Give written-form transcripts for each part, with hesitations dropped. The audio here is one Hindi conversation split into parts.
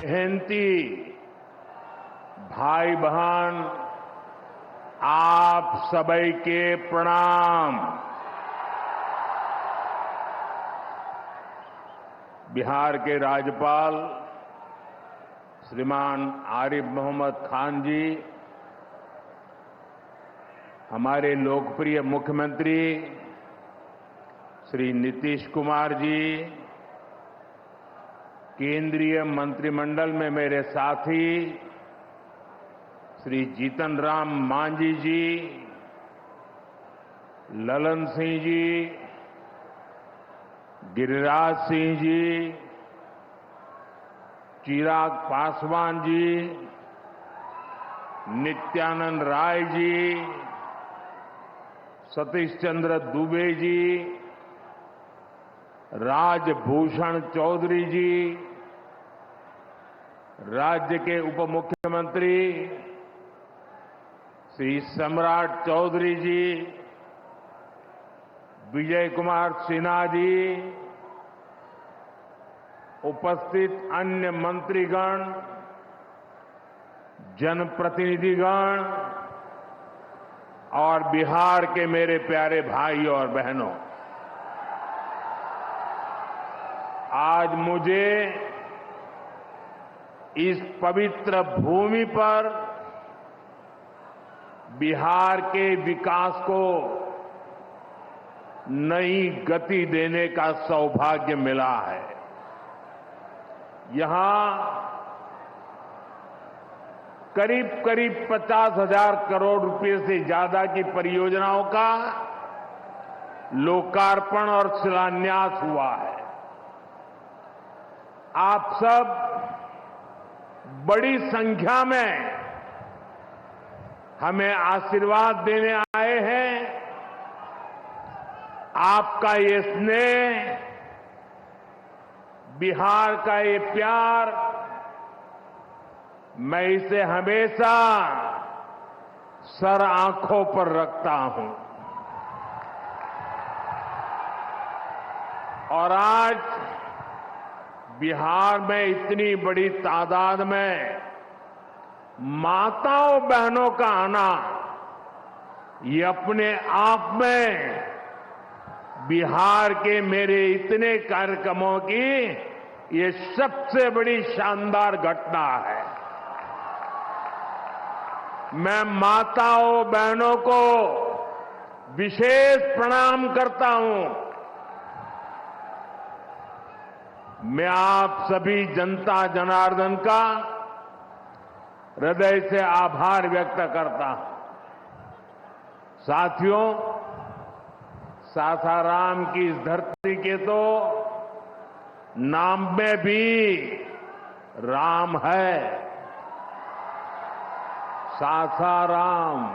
मेहनती भाई बहन, आप सभी के प्रणाम। बिहार के राज्यपाल श्रीमान आरिफ मोहम्मद खान जी, हमारे लोकप्रिय मुख्यमंत्री श्री नीतीश कुमार जी, केंद्रीय मंत्रिमंडल में मेरे साथी श्री जीतन राम मांझी जी, ललन सिंह जी, गिरिराज सिंह जी, चिराग पासवान जी, नित्यानंद राय जी, सतीश चंद्र दुबे जी, राजभूषण चौधरी जी, राज्य के उप मुख्यमंत्री श्री सम्राट चौधरी जी, विजय कुमार सिन्हा जी, उपस्थित अन्य मंत्रीगण, जनप्रतिनिधिगण और बिहार के मेरे प्यारे भाइयों और बहनों, आज मुझे इस पवित्र भूमि पर बिहार के विकास को नई गति देने का सौभाग्य मिला है। यहां करीब करीब 50,000 करोड़ रुपए से ज्यादा की परियोजनाओं का लोकार्पण और शिलान्यास हुआ है। आप सब बड़ी संख्या में हमें आशीर्वाद देने आए हैं। आपका ये स्नेह, बिहार का ये प्यार, मैं इसे हमेशा सर आंखों पर रखता हूं। और आज बिहार में इतनी बड़ी तादाद में माताओं बहनों का आना, ये अपने आप में बिहार के मेरे इतने कार्यक्रमों की ये सबसे बड़ी शानदार घटना है। मैं माताओं बहनों को विशेष प्रणाम करता हूं। मैं आप सभी जनता जनार्दन का हृदय से आभार व्यक्त करता हूं। साथियों, सासाराम की इस धरती के तो नाम में भी राम है। सासाराम,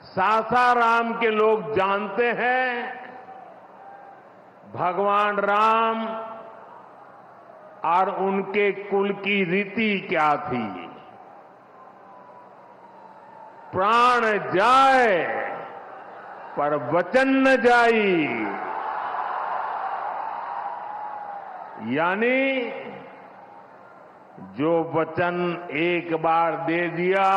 सासाराम के लोग जानते हैं भगवान राम और उनके कुल की रीति क्या थी। प्राण जाए पर वचन न जाई, यानी जो वचन एक बार दे दिया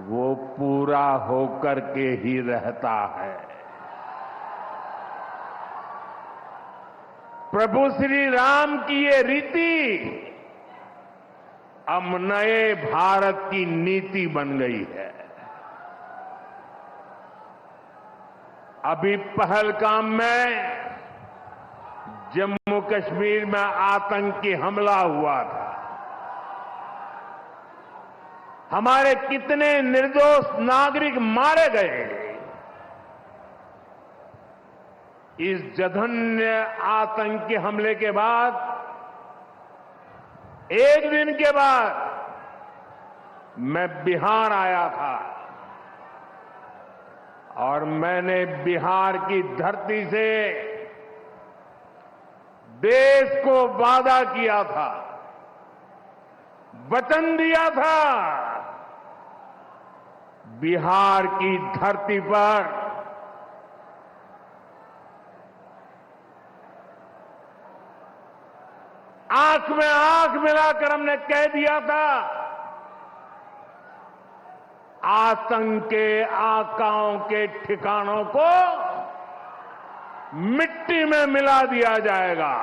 वो पूरा होकर के ही रहता है। प्रभु श्री राम की ये रीति अब नए भारत की नीति बन गई है। अभी पहलगाम में जम्मू कश्मीर में आतंकी हमला हुआ था। हमारे कितने निर्दोष नागरिक मारे गए। इस जघन्य आतंकी हमले के बाद, एक दिन के बाद मैं बिहार आया था और मैंने बिहार की धरती से देश को वादा किया था, वचन दिया था, बिहार की धरती पर आंख में आंख मिलाकर हमने कह दिया था, आतंक के आकाओं के ठिकानों को मिट्टी में मिला दिया जाएगा।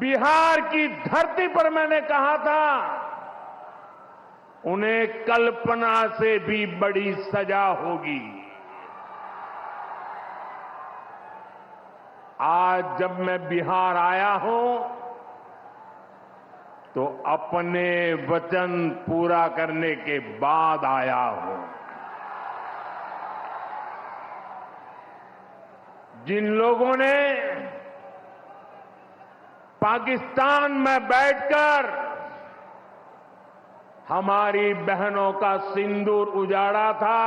बिहार की धरती पर मैंने कहा था, उन्हें कल्पना से भी बड़ी सजा होगी। आज जब मैं बिहार आया हूं तो अपने वचन पूरा करने के बाद आया हूं। जिन लोगों ने पाकिस्तान में बैठकर हमारी बहनों का सिंदूर उजाड़ा था,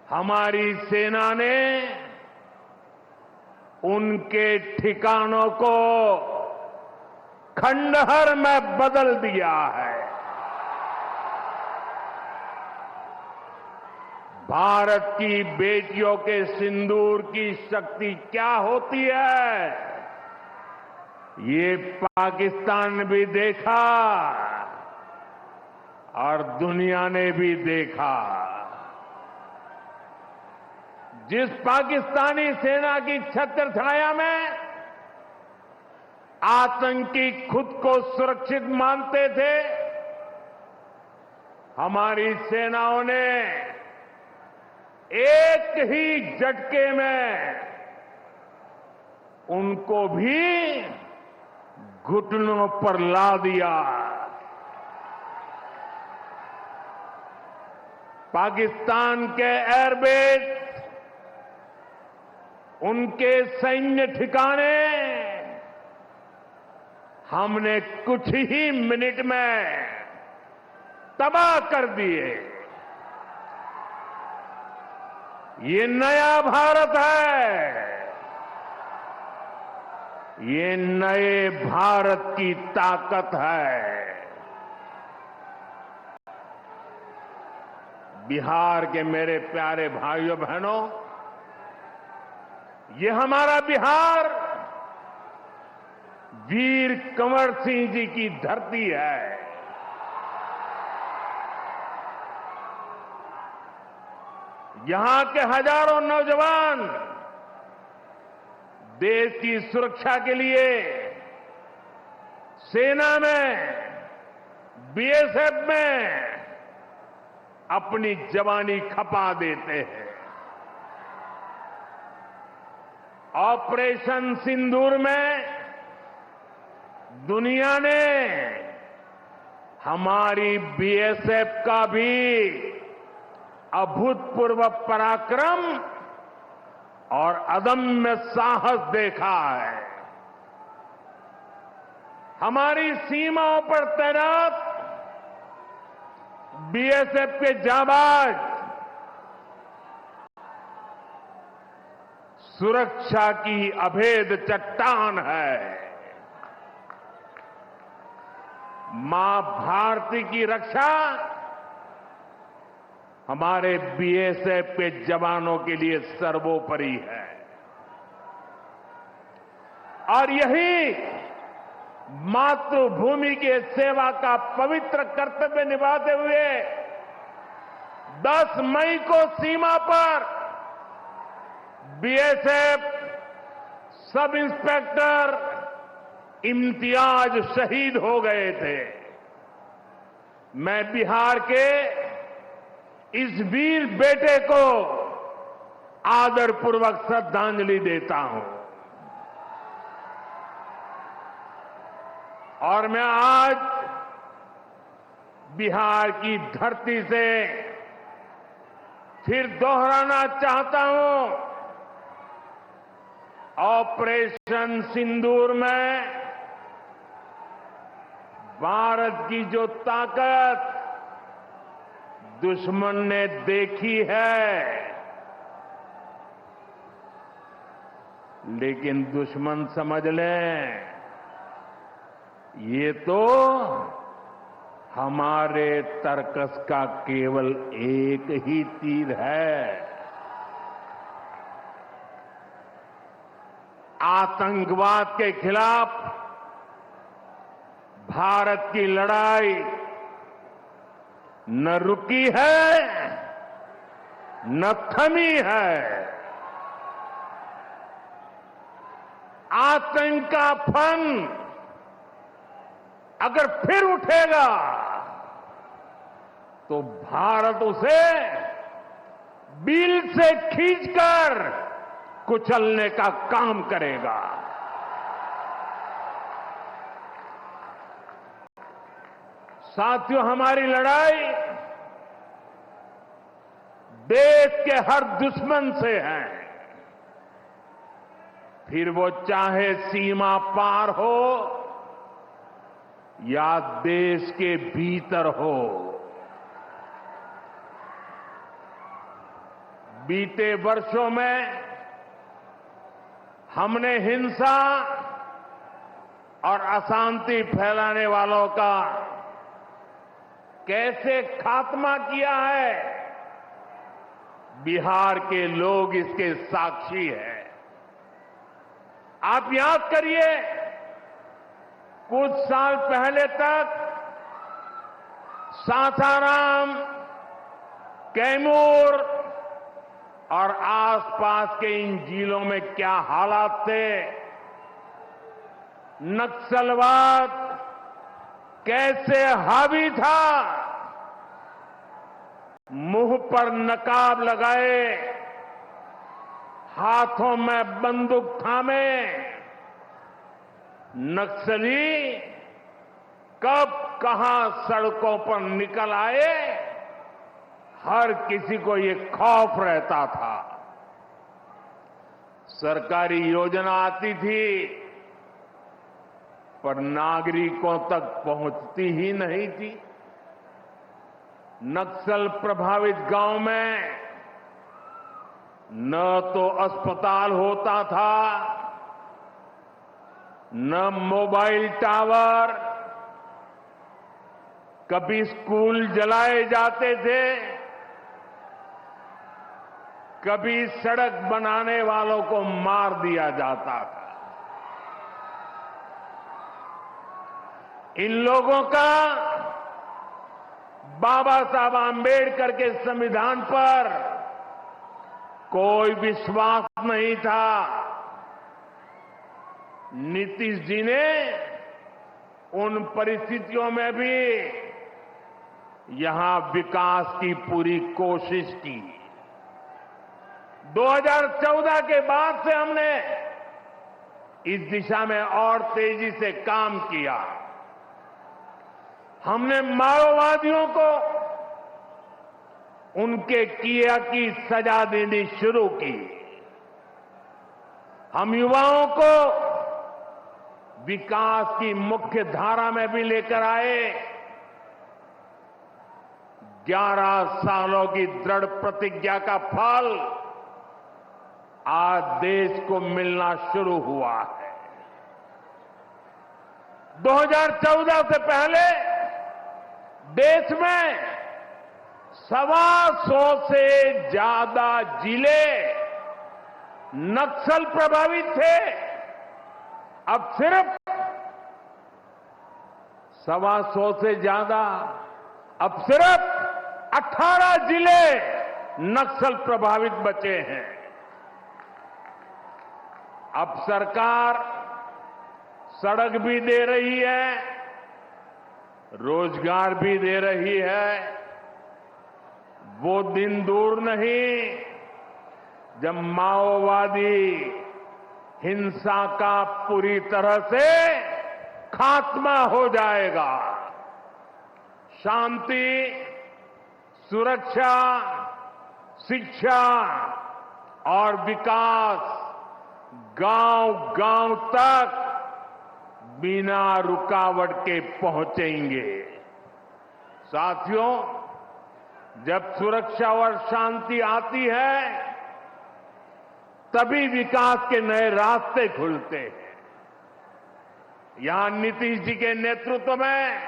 हमारी सेना ने उनके ठिकानों को खंडहर में बदल दिया है। भारत की बेटियों के सिंदूर की शक्ति क्या होती है, ये पाकिस्तान ने भी देखा और दुनिया ने भी देखा। जिस पाकिस्तानी सेना की छत्र छाया में आतंकी खुद को सुरक्षित मानते थे, हमारी सेनाओं ने एक ही झटके में उनको भी घुटनों पर ला दिया। पाकिस्तान के एयरबेस, उनके सैन्य ठिकाने हमने कुछ ही मिनट में तबाह कर दिए। ये नया भारत है, ये नए भारत की ताकत है। बिहार के मेरे प्यारे भाइयों बहनों, ये हमारा बिहार वीर कंवर सिंह जी की धरती है। यहां के हजारों नौजवान देश की सुरक्षा के लिए सेना में, बीएसएफ में अपनी जवानी खपा देते हैं। ऑपरेशन सिंदूर में दुनिया ने हमारी बीएसएफ का भी अभूतपूर्व पराक्रम और अदम्य साहस देखा है। हमारी सीमाओं पर तैनात बीएसएफ के जाबाज सुरक्षा की अभेद चट्टान है। मां भारती की रक्षा हमारे बीएसएफ के जवानों के लिए सर्वोपरि है। और यही मातृभूमि के सेवा का पवित्र कर्तव्य निभाते हुए 10 मई को सीमा पर बीएसएफ सब इंस्पेक्टर इम्तियाज शहीद हो गए थे। मैं बिहार के इस वीर बेटे को आदरपूर्वक श्रद्धांजलि देता हूं। और मैं आज बिहार की धरती से फिर दोहराना चाहता हूं, ऑपरेशन सिंदूर में भारत की जो ताकत दुश्मन ने देखी है, लेकिन दुश्मन समझ लें ये तो हमारे तर्कस का केवल एक ही तीर है। आतंकवाद के खिलाफ भारत की लड़ाई न रुकी है न थमी है। आतंक का फन अगर फिर उठेगा तो भारत उसे बिल से खींचकर कुचलने का काम करेगा। साथियों, हमारी लड़ाई देश के हर दुश्मन से है, फिर वो चाहे सीमा पार हो या देश के भीतर हो। बीते वर्षों में हमने हिंसा और अशांति फैलाने वालों का कैसे खात्मा किया है, बिहार के लोग इसके साक्षी हैं। आप याद करिए, कुछ साल पहले तक सासाराम, कैमूर और आसपास के इन जिलों में क्या हालात थे, नक्सलवाद कैसे हावी था। मुंह पर नकाब लगाए, हाथों में बंदूक थामे नक्सली कब कहां सड़कों पर निकल आए, हर किसी को ये खौफ रहता था। सरकारी योजना आती थी पर नागरिकों तक पहुंचती ही नहीं थी। नक्सल प्रभावित गांव में न तो अस्पताल होता था, न मोबाइल टावर, कभी स्कूल जलाए जाते थे, कभी सड़क बनाने वालों को मार दिया जाता था। इन लोगों का बाबा साहब आंबेडकर के संविधान पर कोई विश्वास नहीं था। नीतीश जी ने उन परिस्थितियों में भी यहां विकास की पूरी कोशिश की। 2014 के बाद से हमने इस दिशा में और तेजी से काम किया। हमने माओवादियों को उनके किया की सजा देनी शुरू की। हम युवाओं को विकास की मुख्य धारा में भी लेकर आए। 11 सालों की दृढ़ प्रतिज्ञा का फल आज देश को मिलना शुरू हुआ है। 2014 से पहले देश में 125 से ज्यादा जिले नक्सल प्रभावित थे। अब सिर्फ 125 से ज्यादा, अब सिर्फ 18 जिले नक्सल प्रभावित बचे हैं। अब सरकार सड़क भी दे रही है, रोजगार भी दे रही है। वो दिन दूर नहीं जब माओवादी हिंसा का पूरी तरह से खात्मा हो जाएगा। शांति, सुरक्षा, शिक्षा और विकास गांव-गांव तक बिना रुकावट के पहुंचेंगे। साथियों, जब सुरक्षा और शांति आती है तभी विकास के नए रास्ते खुलते हैं। यहां नीतीश जी के नेतृत्व में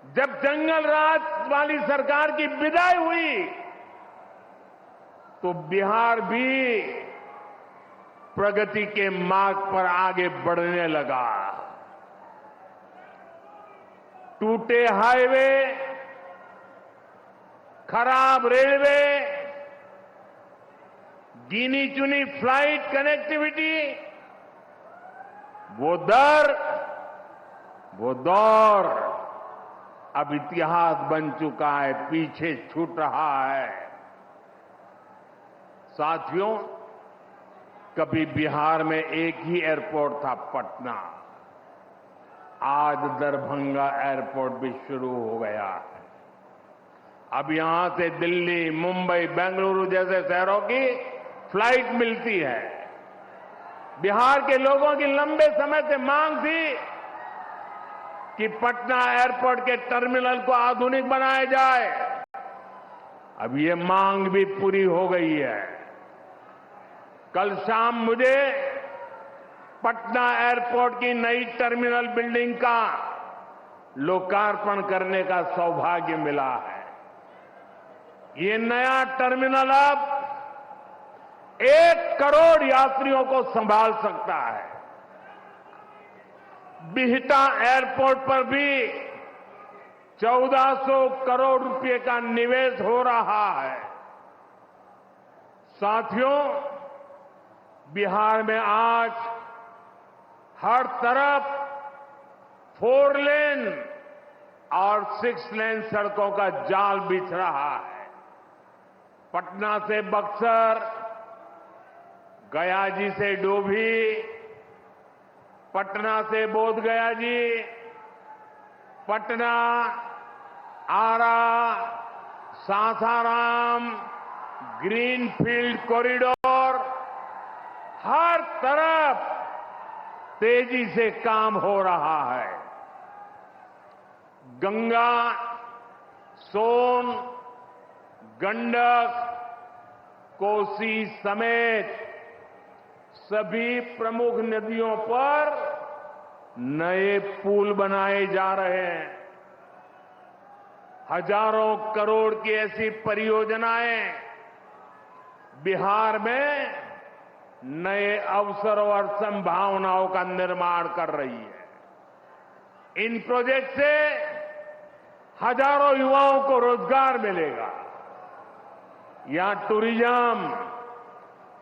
जब जंगल राज वाली सरकार की विदाई हुई तो बिहार भी प्रगति के मार्ग पर आगे बढ़ने लगा। टूटे हाईवे, खराब रेलवे, गिनी चुनी फ्लाइट कनेक्टिविटी, वो दौर अब इतिहास बन चुका है, पीछे छूट रहा है। साथियों, कभी बिहार में एक ही एयरपोर्ट था, पटना। आज दरभंगा एयरपोर्ट भी शुरू हो गया है। अब यहां से दिल्ली, मुंबई, बेंगलुरु जैसे शहरों की फ्लाइट मिलती है। बिहार के लोगों की लंबे समय से मांग थी कि पटना एयरपोर्ट के टर्मिनल को आधुनिक बनाया जाए। अब ये मांग भी पूरी हो गई है। कल शाम मुझे पटना एयरपोर्ट की नई टर्मिनल बिल्डिंग का लोकार्पण करने का सौभाग्य मिला है। ये नया टर्मिनल अब 1 करोड़ यात्रियों को संभाल सकता है। बिहटा एयरपोर्ट पर भी 1400 करोड़ रुपए का निवेश हो रहा है। साथियों, बिहार में आज हर तरफ 4 लेन और 6 लेन सड़कों का जाल बिछ रहा है। पटना से बक्सर, गया जी से डोभी, पटना से बोधगया जी, पटना, आरा, सासाराम, ग्रीनफील्ड कॉरिडोर, हर तरफ तेजी से काम हो रहा है। गंगा, सोन, गंडक, कोसी समेत सभी प्रमुख नदियों पर नए पुल बनाए जा रहे हैं। हजारों करोड़ की ऐसी परियोजनाएं बिहार में नए अवसरों और संभावनाओं का निर्माण कर रही है। इन प्रोजेक्ट से हजारों युवाओं को रोजगार मिलेगा। यहां टूरिज्म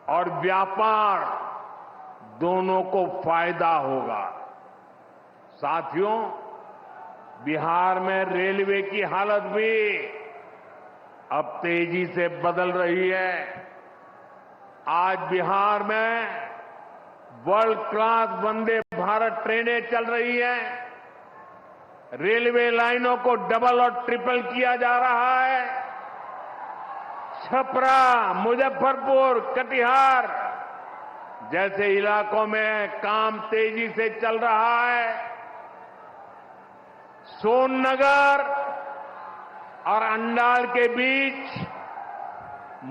और व्यापार दोनों को फायदा होगा। साथियों, बिहार में रेलवे की हालत भी अब तेजी से बदल रही है। आज बिहार में वर्ल्ड क्लास वंदे भारत ट्रेनें चल रही हैं। रेलवे लाइनों को डबल और ट्रिपल किया जा रहा है। छपरा, मुजफ्फरपुर, कटिहार जैसे इलाकों में काम तेजी से चल रहा है। सोननगर और अंडाल के बीच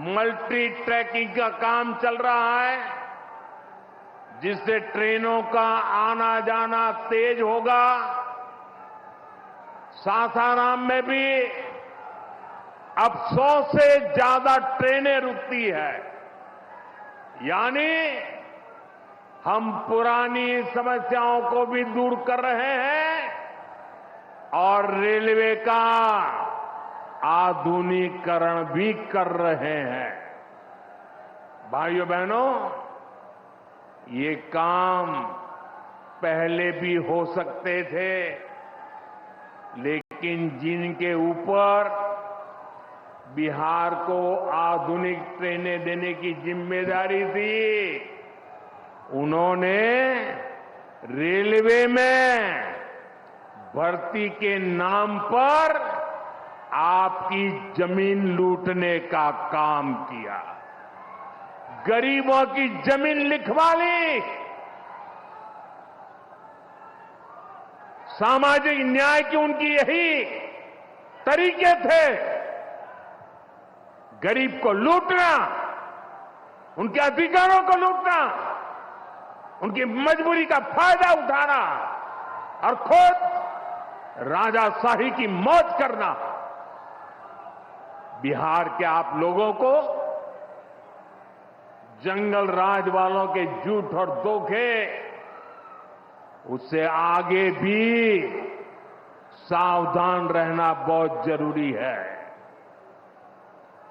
मल्टी ट्रैकिंग का काम चल रहा है, जिससे ट्रेनों का आना जाना तेज होगा। सासाराम में भी अब 100 से ज्यादा ट्रेनें रुकती है। यानी हम पुरानी समस्याओं को भी दूर कर रहे हैं और रेलवे का आधुनिकीकरण भी कर रहे हैं। भाइयों बहनों, ये काम पहले भी हो सकते थे, लेकिन जिनके ऊपर बिहार को आधुनिक ट्रेनें देने की जिम्मेदारी थी, उन्होंने रेलवे में भर्ती के नाम पर आपकी जमीन लूटने का काम किया। गरीबों की जमीन लिखवा ली। सामाजिक न्याय की उनकी यही तरीके थे। गरीब को लूटना, उनके अधिकारों को लूटना, उनकी मजबूरी का फायदा उठाना और खुद राजाशाही की मौज करना। बिहार के आप लोगों को जंगल राज वालों के झूठ और धोखे, उससे आगे भी सावधान रहना बहुत जरूरी है।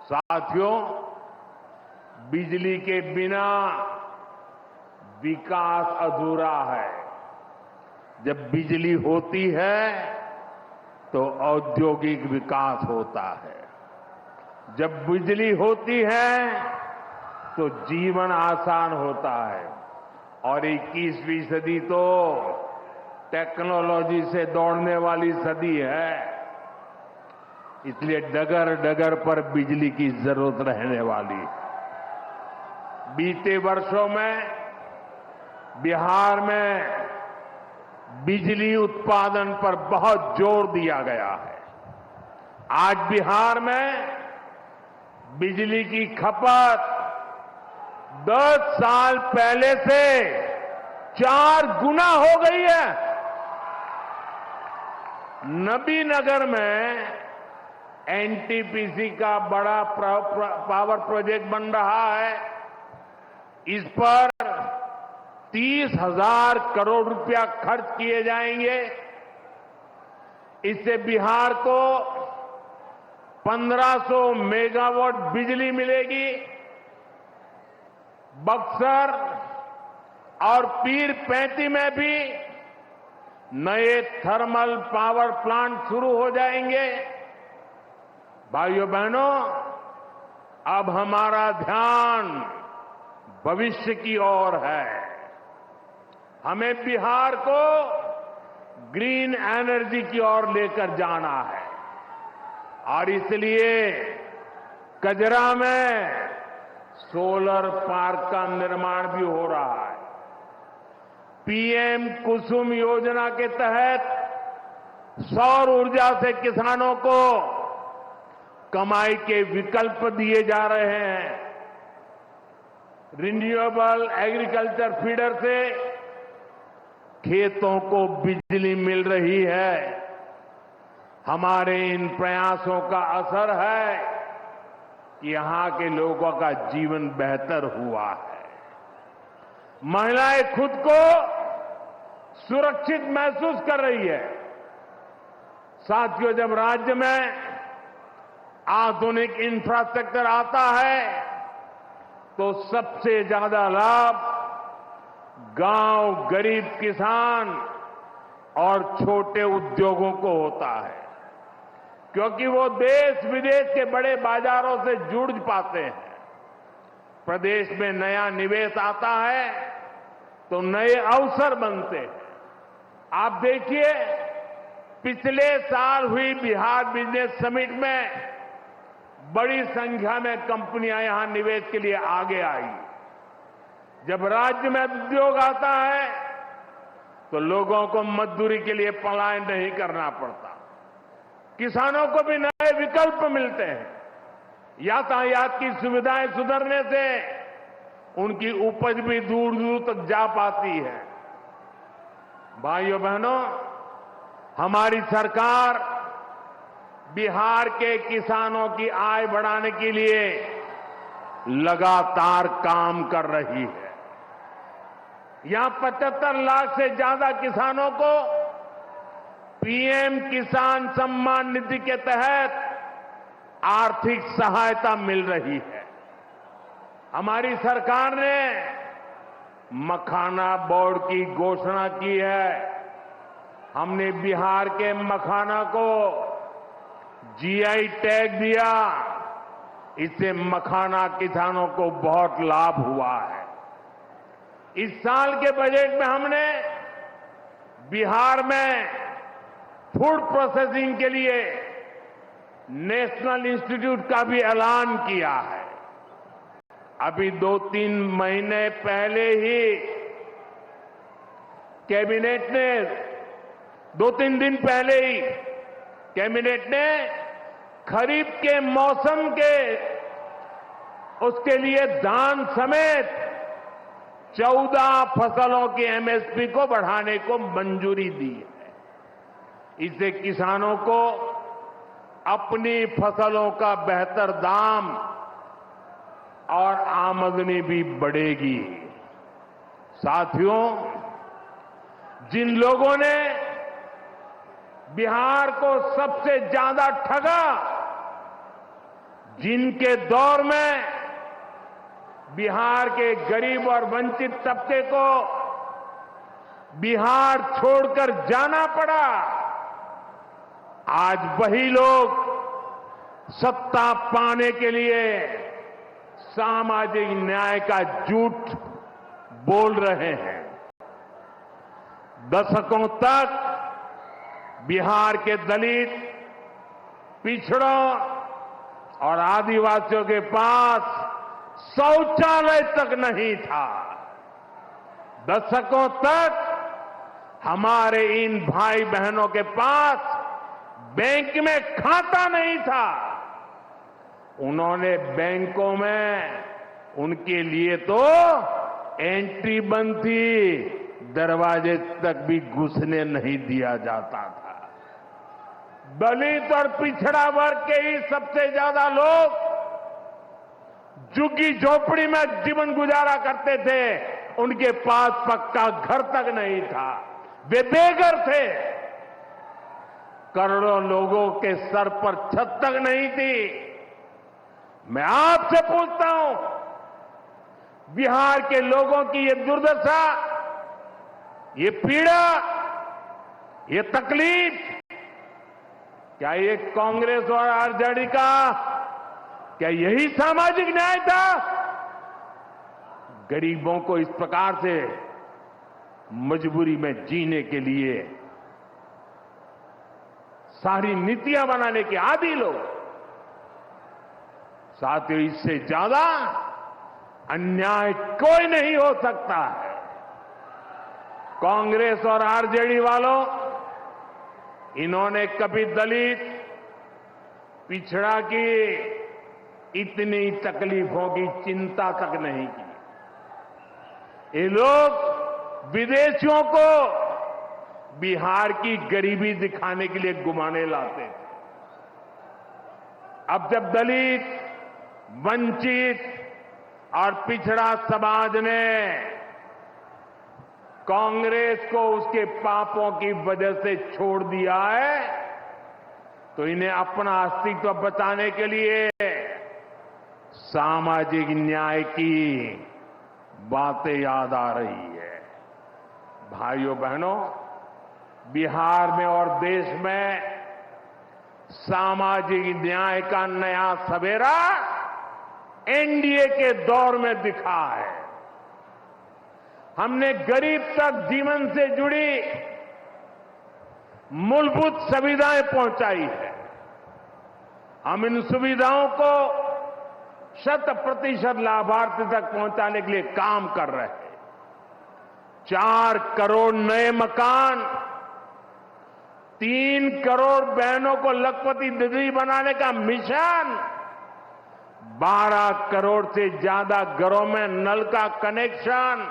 साथियों, बिजली के बिना विकास अधूरा है। जब बिजली होती है तो औद्योगिक विकास होता है। जब बिजली होती है तो जीवन आसान होता है। और 21वीं सदी तो टेक्नोलॉजी से दौड़ने वाली सदी है। इसलिए डगर डगर पर बिजली की जरूरत रहने वाली है। बीते वर्षों में बिहार में बिजली उत्पादन पर बहुत जोर दिया गया है। आज बिहार में बिजली की खपत 10 साल पहले से 4 गुना हो गई है। नबीनगर में एनटीपीसी का बड़ा पावर प्रोजेक्ट बन रहा है। इस पर 30,000 करोड़ रुपया खर्च किए जाएंगे। इससे बिहार को 1500 मेगावाट बिजली मिलेगी। बक्सर और पीरपैंती में भी नए थर्मल पावर प्लांट शुरू हो जाएंगे। भाइयों बहनों, अब हमारा ध्यान भविष्य की ओर है। हमें बिहार को ग्रीन एनर्जी की ओर लेकर जाना है और इसलिए कजरा में सोलर पार्क का निर्माण भी हो रहा है। पीएम कुसुम योजना के तहत सौर ऊर्जा से किसानों को कमाई के विकल्प दिए जा रहे हैं। रिन्यूएबल एग्रीकल्चर फीडर से खेतों को बिजली मिल रही है। हमारे इन प्रयासों का असर है कि यहां के लोगों का जीवन बेहतर हुआ है। महिलाएं खुद को सुरक्षित महसूस कर रही है। साथियों, जब राज्य में आधुनिक इंफ्रास्ट्रक्चर आता है तो सबसे ज्यादा लाभ गांव, गरीब किसान और छोटे उद्योगों को होता है, क्योंकि वो देश विदेश के बड़े बाजारों से जुड़ पाते हैं। प्रदेश में नया निवेश आता है तो नए अवसर बनते हैं। आप देखिए, पिछले साल हुई बिहार बिजनेस समिट में बड़ी संख्या में कंपनियां यहां निवेश के लिए आगे आई। जब राज्य में उद्योग आता है तो लोगों को मजदूरी के लिए पलायन नहीं करना पड़ता। किसानों को भी नए विकल्प मिलते हैं। यातायात की सुविधाएं सुधरने से उनकी उपज भी दूर दूर तक जा पाती है। भाइयों बहनों, हमारी सरकार बिहार के किसानों की आय बढ़ाने के लिए लगातार काम कर रही है। यहां 75 लाख से ज्यादा किसानों को पीएम किसान सम्मान निधि के तहत आर्थिक सहायता मिल रही है। हमारी सरकार ने मखाना बोर्ड की घोषणा की है। हमने बिहार के मखाना को जीआई टैग दिया। इससे मखाना किसानों को बहुत लाभ हुआ है। इस साल के बजट में हमने बिहार में फूड प्रोसेसिंग के लिए नेशनल इंस्टीट्यूट का भी ऐलान किया है। अभी 2-3 महीने पहले ही कैबिनेट ने 2-3 दिन पहले ही कैबिनेट ने खरीफ के मौसम के उसके लिए धान समेत 14 फसलों की एमएसपी को बढ़ाने को मंजूरी दी है। इससे किसानों को अपनी फसलों का बेहतर दाम और आमदनी भी बढ़ेगी। साथियों, जिन लोगों ने बिहार को सबसे ज्यादा ठगा, जिनके दौर में बिहार के गरीब और वंचित तबके को बिहार छोड़कर जाना पड़ा, आज वही लोग सत्ता पाने के लिए सामाजिक न्याय का झूठ बोल रहे हैं। दशकों तक बिहार के दलित, पिछड़ों और आदिवासियों के पास शौचालय तक नहीं था। दशकों तक हमारे इन भाई बहनों के पास बैंक में खाता नहीं था। उन्होंने बैंकों में उनके लिए तो एंट्री बंद थी, दरवाजे तक भी घुसने नहीं दिया जाता था। दलित और पिछड़ा वर्ग के ही सबसे ज्यादा लोग झुग्गी झोपड़ी में जीवन गुजारा करते थे। उनके पास पक्का घर तक नहीं था, वे बेघर थे। करोड़ों लोगों के सर पर छत तक नहीं थी। मैं आपसे पूछता हूं, बिहार के लोगों की ये दुर्दशा, ये पीड़ा, ये तकलीफ, क्या ये कांग्रेस और आरजेडी का, क्या यही सामाजिक न्याय था? गरीबों को इस प्रकार से मजबूरी में जीने के लिए सारी नीतियां बनाने के आदी लोग। साथियों, इससे ज्यादा अन्याय कोई नहीं हो सकता है। कांग्रेस और आरजेडी वालों, इन्होंने कभी दलित, पिछड़ा की इतनी तकलीफों की चिंता तक नहीं की। ये लोग विदेशियों को बिहार की गरीबी दिखाने के लिए घुमाने लाते थे। अब जब दलित, वंचित और पिछड़ा समाज ने कांग्रेस को उसके पापों की वजह से छोड़ दिया है, तो इन्हें अपना अस्तित्व बचाने के लिए सामाजिक न्याय की बातें याद आ रही है। भाइयों बहनों, बिहार में और देश में सामाजिक न्याय का नया सवेरा एनडीए के दौर में दिखा है। हमने गरीब तक जीवन से जुड़ी मूलभूत सुविधाएं पहुंचाई है। हम इन सुविधाओं को 100% लाभार्थी तक पहुंचाने के लिए काम कर रहे हैं। 4 करोड़ नए मकान, 3 करोड़ बहनों को लखपति दीदी बनाने का मिशन, 12 करोड़ से ज्यादा घरों में नल का कनेक्शन,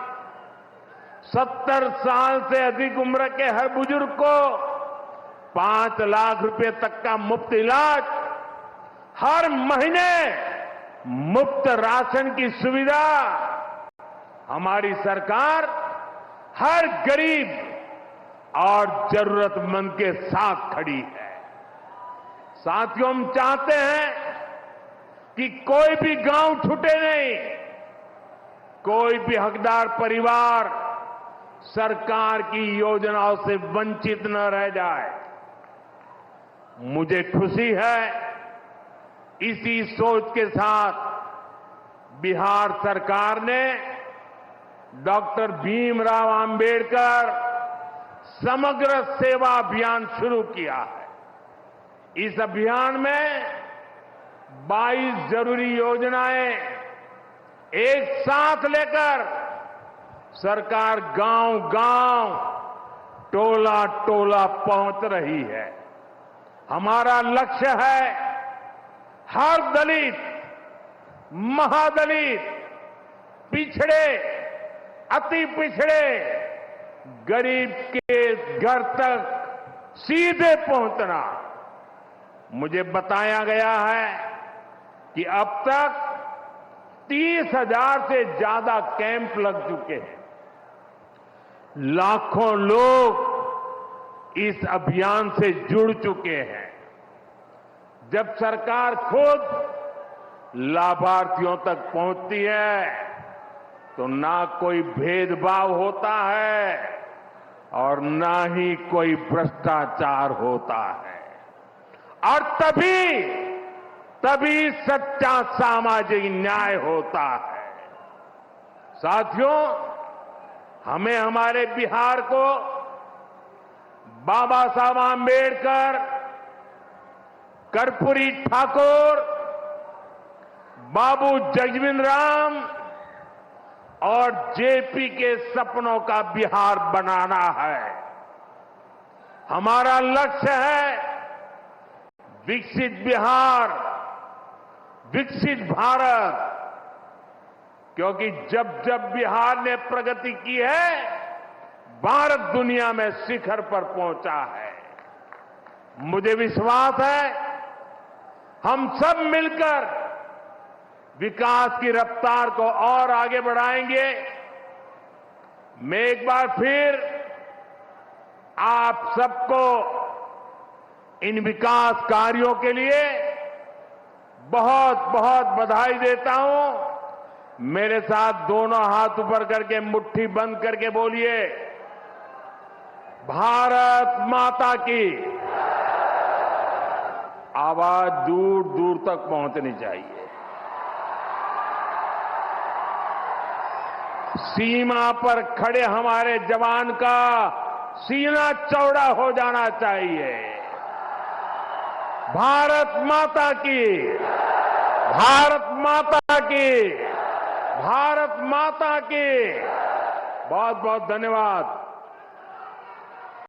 70 साल से अधिक उम्र के हर बुजुर्ग को 5 लाख रुपए तक का मुफ्त इलाज, हर महीने मुफ्त राशन की सुविधा। हमारी सरकार हर गरीब और जरूरतमंद के साथ खड़ी है। साथियों, हम चाहते हैं कि कोई भी गांव छूटे नहीं, कोई भी हकदार परिवार सरकार की योजनाओं से वंचित न रह जाए। मुझे खुशी है, इसी सोच के साथ बिहार सरकार ने डॉक्टर भीमराव अंबेडकर समग्र सेवा अभियान शुरू किया है। इस अभियान में 22 जरूरी योजनाएं एक साथ लेकर सरकार गांव-गांव, टोला-टोला पहुंच रही है। हमारा लक्ष्य है हर दलित, महादलित, पिछड़े, अति पिछड़े, गरीब के घर तक सीधे पहुंचना। मुझे बताया गया है कि अब तक 30,000 से ज्यादा कैंप लग चुके हैं। लाखों लोग इस अभियान से जुड़ चुके हैं। जब सरकार खुद लाभार्थियों तक पहुंचती है तो ना कोई भेदभाव होता है और ना ही कोई भ्रष्टाचार होता है, और तभी सच्चा सामाजिक न्याय होता है। साथियों, हमें हमारे बिहार को बाबा साहब आंबेडकर, कर्पूरी ठाकुर, बाबू जगजीवन राम और जेपी के सपनों का बिहार बनाना है। हमारा लक्ष्य है विकसित बिहार, विकसित भारत, क्योंकि जब जब बिहार ने प्रगति की है, भारत दुनिया में शिखर पर पहुंचा है। मुझे विश्वास है हम सब मिलकर विकास की रफ्तार को और आगे बढ़ाएंगे। मैं एक बार फिर आप सबको इन विकास कार्यों के लिए बहुत बहुत बधाई देता हूं। मेरे साथ दोनों हाथ ऊपर करके मुट्ठी बंद करके बोलिए, भारत माता की। आवाज दूर दूर तक पहुंचनी चाहिए। सीमा पर खड़े हमारे जवान का सीना चौड़ा हो जाना चाहिए। भारत माता की, भारत माता की, भारत माता की। बहुत बहुत धन्यवाद।